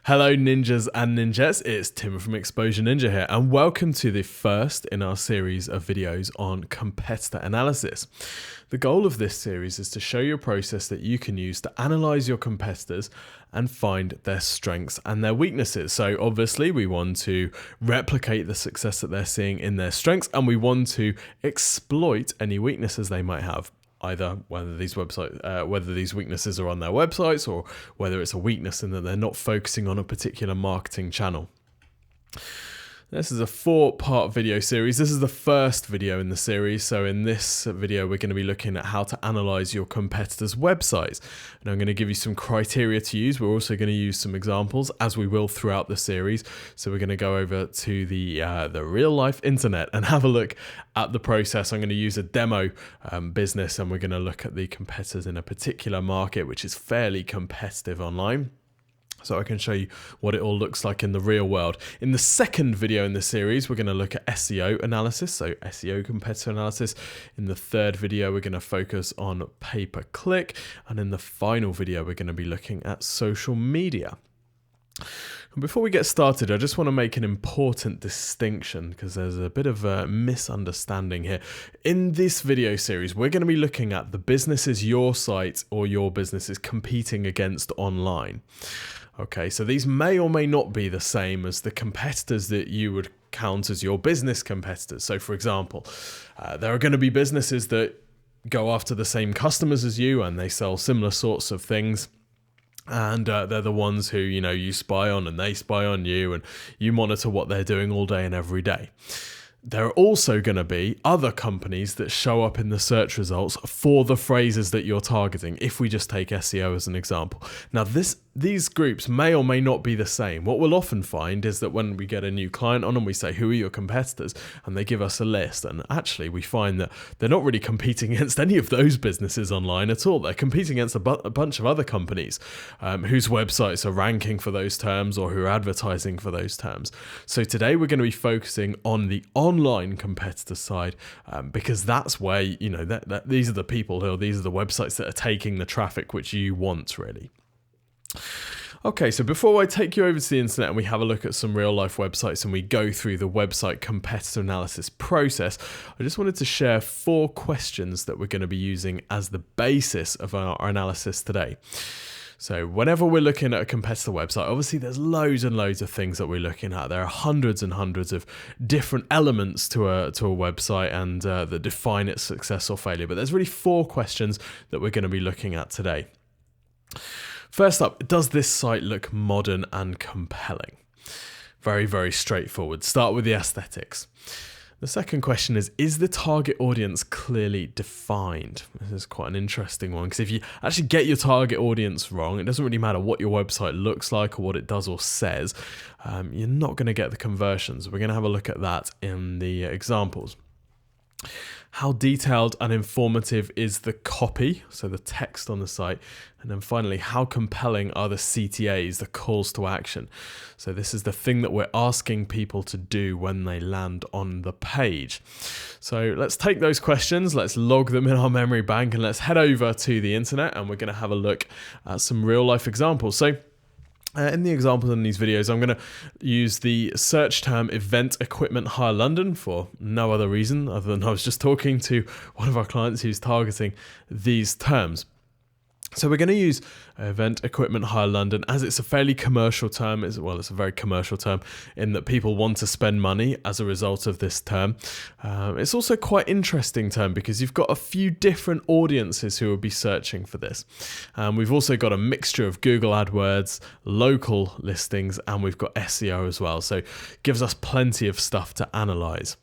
Hello ninjas and ninjas, it's Tim from Exposure Ninja here, and welcome to the first in our series of videos on competitor analysis. The goal of this series is to show you a process that you can use to analyze your competitors and find their strengths and their weaknesses. So obviously we want to replicate the success that they're seeing in their strengths, and we want to exploit any weaknesses they might have. Either whether these weaknesses are on their websites or whether it's a weakness in that they're not focusing on a particular marketing channel. This is a 4-part video series. This is the first video in the series. So in this video, we're going to be looking at how to analyze your competitors' websites. And I'm going to give you some criteria to use. We're also going to use some examples, as we will throughout the series. So we're going to go over to the real life internet and have a look at the process. I'm going to use a demo business, and we're going to look at the competitors in a particular market, which is fairly competitive online. So I can show you what it all looks like in the real world. In the second video in the series, we're going to look at SEO analysis, so SEO competitor analysis. In the third video, we're going to focus on pay-per-click. And in the final video, we're going to be looking at social media. And before we get started, I just want to make an important distinction because there's a bit of a misunderstanding here. In this video series, we're going to be looking at the businesses your site or your business is competing against online. Okay, so these may or may not be the same as the competitors that you would count as your business competitors. So for example, there are going to be businesses that go after the same customers as you and they sell similar sorts of things. And they're the ones who, you spy on and they spy on you and you monitor what they're doing all day and every day. There are also going to be other companies that show up in the search results for the phrases that you're targeting, if we just take SEO as an example. Now, these groups may or may not be the same. What we'll often find is that when we get a new client on and we say, who are your competitors? And they give us a list. And actually, we find that they're not really competing against any of those businesses online at all. They're competing against a bunch of other companies whose websites are ranking for those terms or who are advertising for those terms. So today, we're going to be focusing on the online competitor side because that's where, these are the people these are the websites that are taking the traffic which you want, really. Okay, so before I take you over to the internet and we have a look at some real life websites and we go through the website competitor analysis process, I just wanted to share 4 questions that we're going to be using as the basis of our analysis today. So whenever we're looking at a competitor website, obviously there's loads and loads of things that we're looking at. There are hundreds and hundreds of different elements to a website and that define its success or failure. But there's really 4 questions that we're going to be looking at today. First up, does this site look modern and compelling? Very, very straightforward. Start with the aesthetics. The second question is the target audience clearly defined? This is quite an interesting one because if you actually get your target audience wrong, it doesn't really matter what your website looks like or what it does or says, you're not going to get the conversions. We're going to have a look at that in the examples. How detailed and informative is the copy, so the text on the site? And then finally, how compelling are the CTAs, the calls to action? So this is the thing that we're asking people to do when they land on the page. So let's take those questions, let's log them in our memory bank, and let's head over to the internet and we're going to have a look at some real life examples. So in the examples in these videos, I'm going to use the search term event equipment hire London for no other reason other than I was just talking to one of our clients who's targeting these terms. So we're going to use event equipment hire London as it's a fairly commercial term. It's a very commercial term in that people want to spend money as a result of this term. It's also quite interesting term because you've got a few different audiences who will be searching for this. We've also got a mixture of Google AdWords, local listings, and we've got SEO as well. So it gives us plenty of stuff to analyze.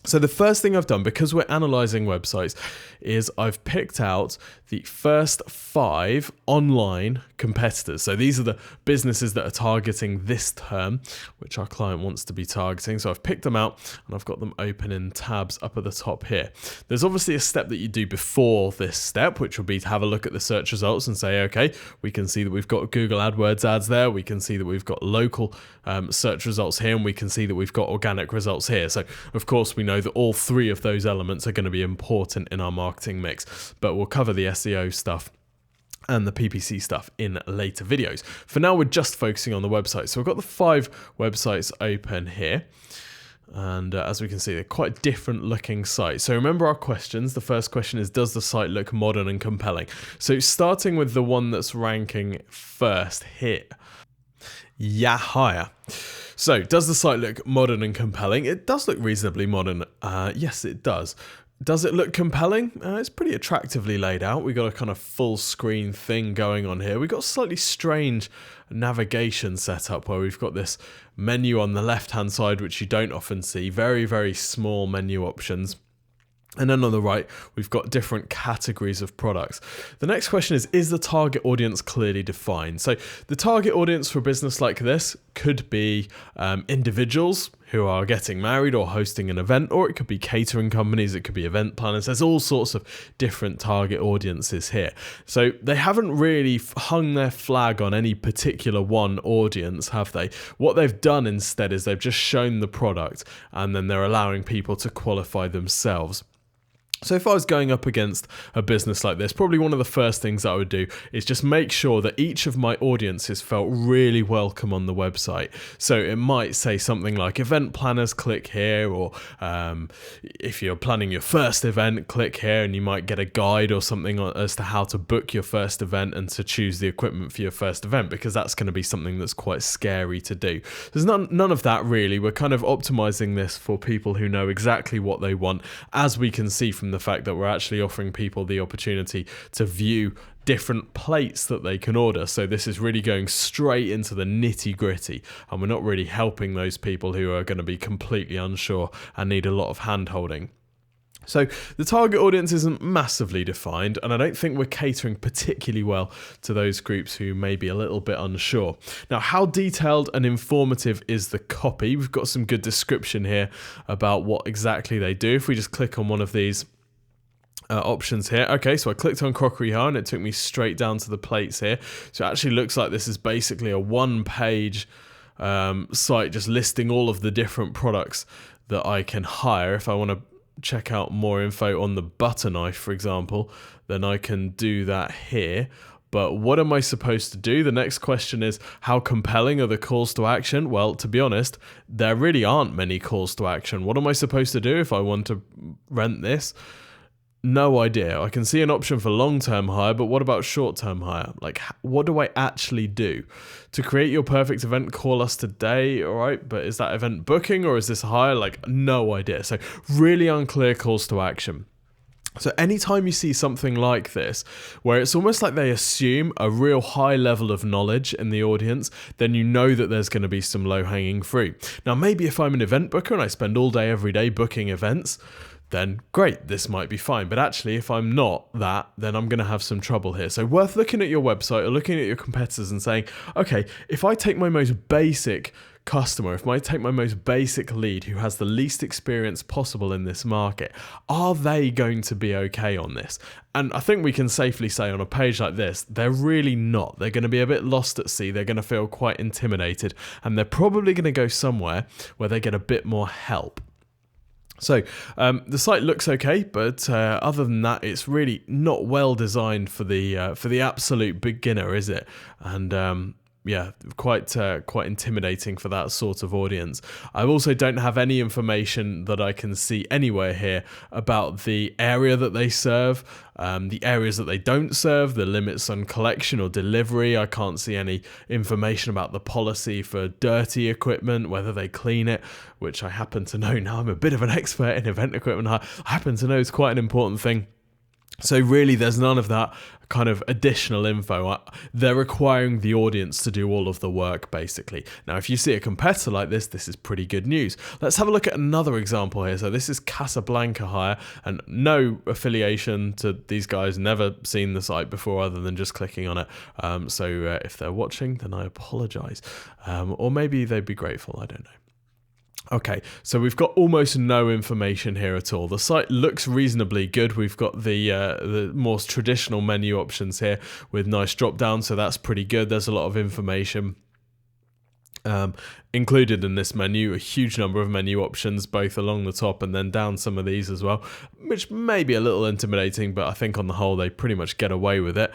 So the first thing I've done, because we're analyzing websites, is I've picked out the first 5 online competitors. So these are the businesses that are targeting this term, which our client wants to be targeting. So I've picked them out and I've got them open in tabs up at the top here. There's obviously a step that you do before this step, which will be to have a look at the search results and say, okay, we can see that we've got Google AdWords ads there. We can see that we've got local search results here, and we can see that we've got organic results here. So of course we know that all 3 of those elements are going to be important in our marketing mix, but we'll cover the SEO stuff and the PPC stuff in later videos. For now, we're just focusing on the website. So we've got the 5 websites open here. And as we can see, they're quite different looking sites. So remember our questions. The first question is, does the site look modern and compelling? So starting with the one that's ranking first here. Yeah, higher. So does the site look modern and compelling? It does look reasonably modern. Yes, it does. Does it look compelling? It's pretty attractively laid out. We got a kind of full screen thing going on here. We've got a slightly strange navigation setup where we've got this menu on the left hand side, which you don't often see. Very, very small menu options. And then on the right, we've got different categories of products. The next question is the target audience clearly defined? So the target audience for a business like this could be individuals who are getting married or hosting an event, or it could be catering companies, it could be event planners. There's all sorts of different target audiences here. So they haven't really hung their flag on any particular one audience, have they? What they've done instead is they've just shown the product and then they're allowing people to qualify themselves. So if I was going up against a business like this, probably one of the first things I would do is just make sure that each of my audiences felt really welcome on the website. So it might say something like event planners, click here, or if you're planning your first event, click here, and you might get a guide or something as to how to book your first event and to choose the equipment for your first event, because that's going to be something that's quite scary to do. There's none of that really. We're kind of optimizing this for people who know exactly what they want, as we can see from the fact that we're actually offering people the opportunity to view different plates that they can order. So this is really going straight into the nitty gritty, and we're not really helping those people who are going to be completely unsure and need a lot of hand holding. So the target audience isn't massively defined, and I don't think we're catering particularly well to those groups who may be a little bit unsure. Now, how detailed and informative is the copy? We've got some good description here about what exactly they do. If we just click on one of these options here. Okay, so I clicked on crockery hire and it took me straight down to the plates here. So it actually looks like this is basically a one-page site just listing all of the different products that I can hire. If I want to check out more info on the butter knife, for example, then I can do that here. But what am I supposed to do? The next question is, how compelling are the calls to action? Well, to be honest, there really aren't many calls to action. What am I supposed to do if I want to rent this? No idea. I can see an option for long-term hire, but what about short-term hire? Like, what do I actually do? To create your perfect event, call us today, all right? But is that event booking or is this hire? Like, no idea. So really unclear calls to action. So anytime you see something like this, where it's almost like they assume a real high level of knowledge in the audience, then you know that there's going to be some low-hanging fruit. Now, maybe if I'm an event booker and I spend all day, every day booking events, then great, this might be fine. But actually, if I'm not that, then I'm going to have some trouble here. So worth looking at your website or looking at your competitors and saying, okay, if I take my most basic customer, if I take my most basic lead who has the least experience possible in this market, are they going to be okay on this? And I think we can safely say on a page like this, they're really not. They're going to be a bit lost at sea. They're going to feel quite intimidated, and they're probably going to go somewhere where they get a bit more help. So the site looks okay, but other than that, it's really not well designed for the absolute beginner, is it? And yeah, quite intimidating for that sort of audience. I also don't have any information that I can see anywhere here about the area that they serve, the areas that they don't serve, the limits on collection or delivery. I can't see any information about the policy for dirty equipment, whether they clean it, which I happen to know now. I'm a bit of an expert in event equipment. I happen to know it's quite an important thing. So really, there's none of that kind of additional info. They're requiring the audience to do all of the work, basically. Now, if you see a competitor like this, this is pretty good news. Let's have a look at another example here. So this is Casablanca Hire, and no affiliation to these guys, never seen the site before other than just clicking on it. So if they're watching, then I apologize. Or maybe they'd be grateful, I don't know. Okay, so we've got almost no information here at all. The site looks reasonably good. We've got the more traditional menu options here with nice drop down, so that's pretty good. There's a lot of information included in this menu, a huge number of menu options, both along the top and then down some of these as well, which may be a little intimidating, but I think on the whole they pretty much get away with it.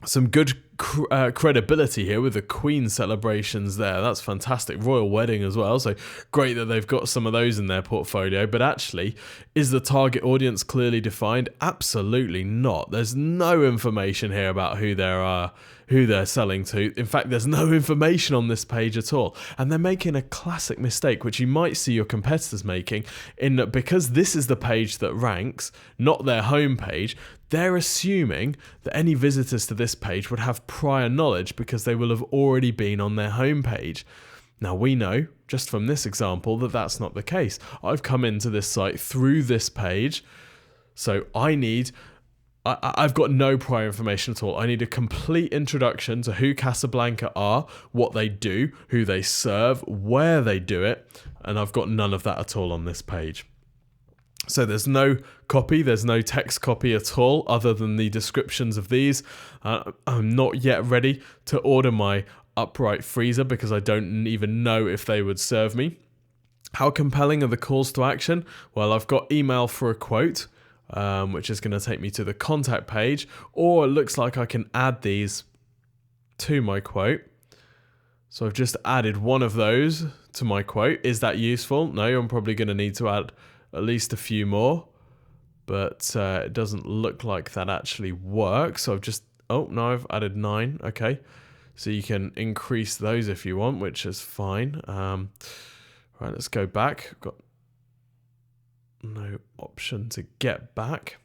some good credibility here with the Queen celebrations there. That's fantastic. Royal wedding as well. So great that they've got some of those in their portfolio. But actually, is the target audience clearly defined? Absolutely not. There's no information here about who they're selling to. In fact, there's no information on this page at all. And they're making a classic mistake, which you might see your competitors making, in that because this is the page that ranks, not their home page, they're assuming that any visitors to this page would have prior knowledge because they will have already been on their homepage. Now we know, just from this example, that that's not the case. I've come into this site through this page, so I've got no prior information at all. I need a complete introduction to who Casablanca are, what they do, who they serve, where they do it, and I've got none of that at all on this page. So there's no copy, there's no text copy at all other than the descriptions of these. I'm not yet ready to order my upright freezer because I don't even know if they would serve me. How compelling are the calls to action? Well, I've got email for a quote, which is going to take me to the contact page, or it looks like I can add these to my quote. So I've just added one of those to my quote. Is that useful? No, I'm probably going to need to add at least a few more, but it doesn't look like that actually works. So I've added 9. Okay, so you can increase those if you want, which is fine. Right, let's go back. I've got no option to get back.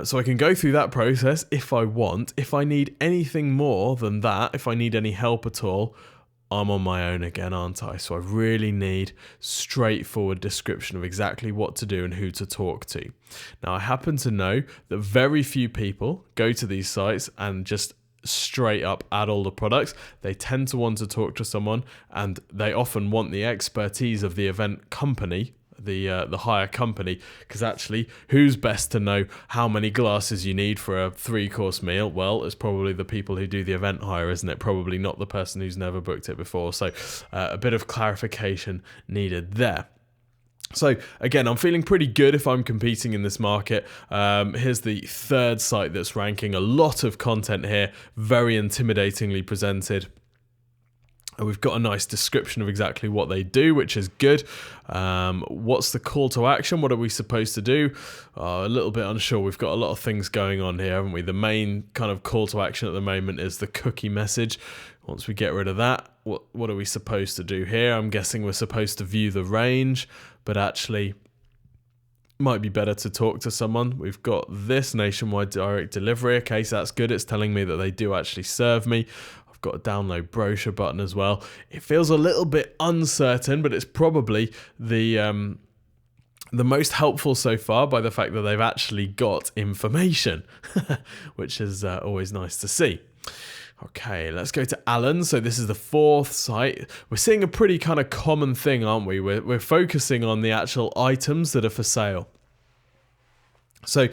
So I can go through that process if I want. If I need anything more than that, if I need any help at all, I'm on my own again, aren't I? So I really need straightforward description of exactly what to do and who to talk to. Now, I happen to know that very few people go to these sites and just straight up add all the products. They tend to want to talk to someone, and they often want the expertise of the event company, the hire company, because actually, who's best to know how many glasses you need for a 3-course meal? Well, it's probably the people who do the event hire, isn't it? Probably not the person who's never booked it before. So a bit of clarification needed there. So again, I'm feeling pretty good if I'm competing in this market. Here's the third site that's ranking. A lot of content here, very intimidatingly presented. And we've got a nice description of exactly what they do, which is good. What's the call to action? What are we supposed to do? A little bit unsure. We've got a lot of things going on here, haven't we? The main kind of call to action at the moment is the cookie message. Once we get rid of that, what are we supposed to do here? I'm guessing we're supposed to view the range, but actually might be better to talk to someone. We've got this nationwide direct delivery. Okay, so that's good. It's telling me that they do actually serve me. Got a download brochure button as well. It feels a little bit uncertain, but it's probably the most helpful so far by the fact that they've actually got information, which is always nice to see. Okay, let's go to Alan. So this is the fourth site. We're seeing a pretty kind of common thing, aren't we? We're focusing on the actual items that are for sale. So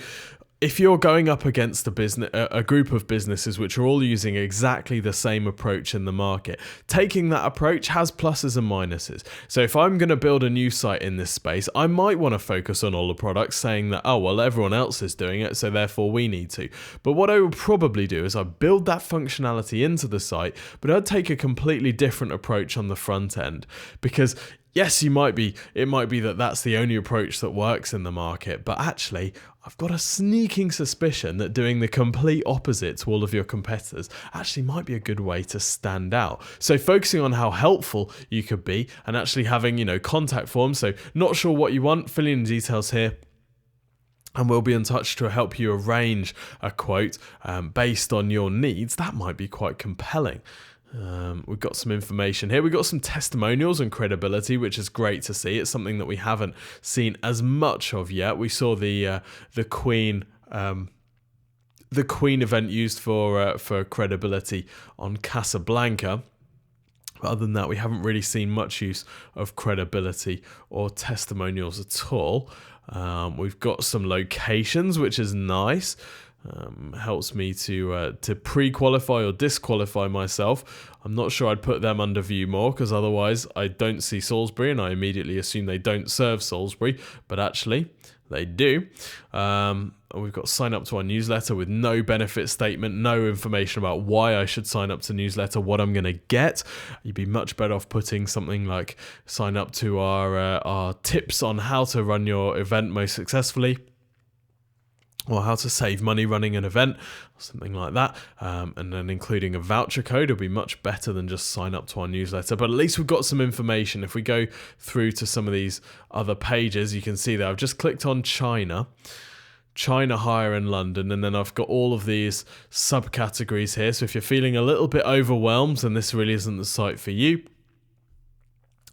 if you're going up against a group of businesses which are all using exactly the same approach in the market, taking that approach has pluses and minuses. So if I'm going to build a new site in this space, I might want to focus on all the products, saying that, oh, well, everyone else is doing it, so therefore we need to. But what I would probably do is I'd build that functionality into the site, but I'd take a completely different approach on the front end, because yes, it might be that that's the only approach that works in the market, but actually, I've got a sneaking suspicion that doing the complete opposite to all of your competitors actually might be a good way to stand out. So focusing on how helpful you could be and actually having, contact forms. So not sure what you want, fill in the details here, and we'll be in touch to help you arrange a quote based on your needs. That might be quite compelling. We've got some information here. We've got some testimonials and credibility, which is great to see. It's something that we haven't seen as much of yet. We saw the Queen event used for credibility on Casablanca. But other than that, we haven't really seen much use of credibility or testimonials at all. We've got some locations, which is nice. Helps me to pre-qualify or disqualify myself. I'm not sure I'd put them under view more, because otherwise I don't see Salisbury and I immediately assume they don't serve Salisbury, but actually they do. We've got sign up to our newsletter with no benefit statement, no information about why I should sign up to newsletter, what I'm going to get. You'd be much better off putting something like sign up to our tips on how to run your event most successfully, or how to save money running an event, or something like that. And then including a voucher code will be much better than just sign up to our newsletter. But at least we've got some information. If we go through to some of these other pages, you can see that I've just clicked on China hire in London, and then I've got all of these subcategories here. So if you're feeling a little bit overwhelmed and this really isn't the site for you,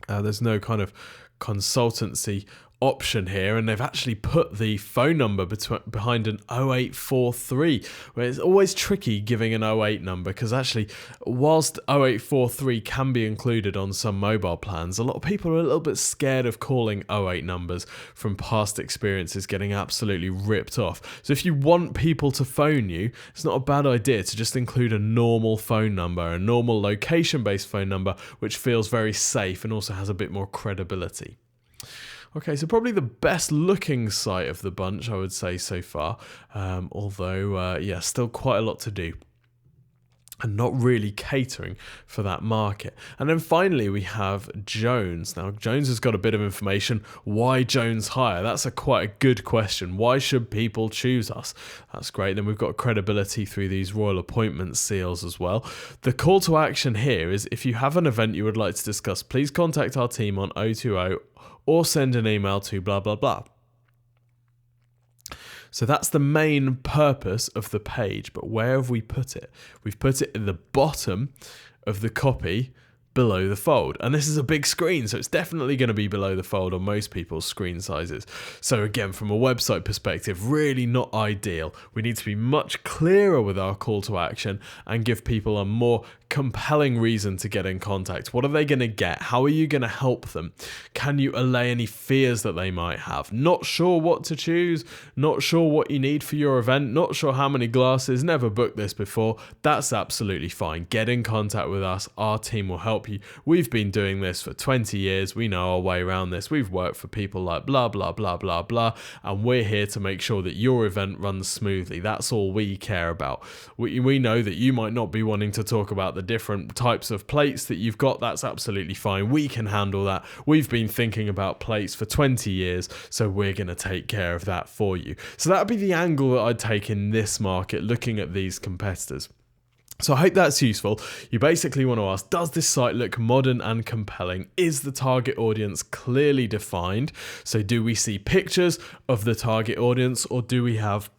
there's no kind of consultancy option here, and they've actually put the phone number behind an 0843, where it's always tricky giving an 08 number, because actually whilst 0843 can be included on some mobile plans, a lot of people are a little bit scared of calling 08 numbers from past experiences getting absolutely ripped off. So if you want people to phone you, it's not a bad idea to just include a normal phone number, a normal location-based phone number, which feels very safe and also has a bit more credibility. Okay, so probably the best looking site of the bunch, I would say, so far. Although, still quite a lot to do, and not really catering for that market. And then finally we have Jones. Now Jones has got a bit of information. Why Jones hire? That's quite a good question. Why should people choose us? That's great. Then we've got credibility through these royal appointment seals as well. The call to action here is, if you have an event you would like to discuss, please contact our team on 020 or send an email to blah blah blah. So that's the main purpose of the page, but where have we put it? We've put it at the bottom of the copy below the fold. And this is a big screen, so it's definitely going to be below the fold on most people's screen sizes. So again, from a website perspective, really not ideal. We need to be much clearer with our call to action and give people a more compelling reason to get in contact. What are they going to get? How are you going to help them? Can you allay any fears that they might have? Not sure what to choose, not sure what you need for your event, not sure how many glasses, never booked this before. That's absolutely fine. Get in contact with us. Our team will help you. We've been doing this for 20 years. We know our way around this. We've worked for people like blah, blah, blah, blah, blah, and we're here to make sure that your event runs smoothly. That's all we care about. We know that you might not be wanting to talk about the different types of plates that you've got. That's absolutely fine. We can handle that. We've been thinking about plates for 20 years, so we're going to take care of that for you. So that would be the angle that I'd take in this market, looking at these competitors. So I hope that's useful. You basically want to ask, does this site look modern and compelling? Is the target audience clearly defined? So do we see pictures of the target audience, or do we have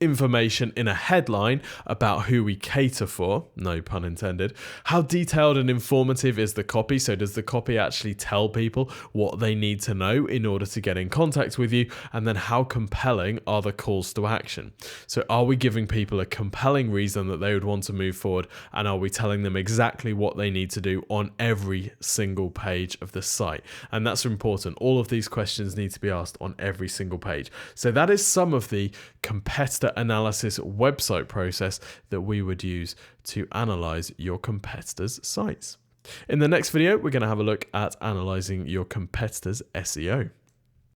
information in a headline about who we cater for? No pun intended. How detailed and informative is the copy? So does the copy actually tell people what they need to know in order to get in contact with you? And then how compelling are the calls to action? So are we giving people a compelling reason that they would want to move forward? And are we telling them exactly what they need to do on every single page of the site? And that's important. All of these questions need to be asked on every single page. So that is some of the competitor analysis website process that we would use to analyze your competitors' sites. In the next video, we're going to have a look at analyzing your competitors' SEO.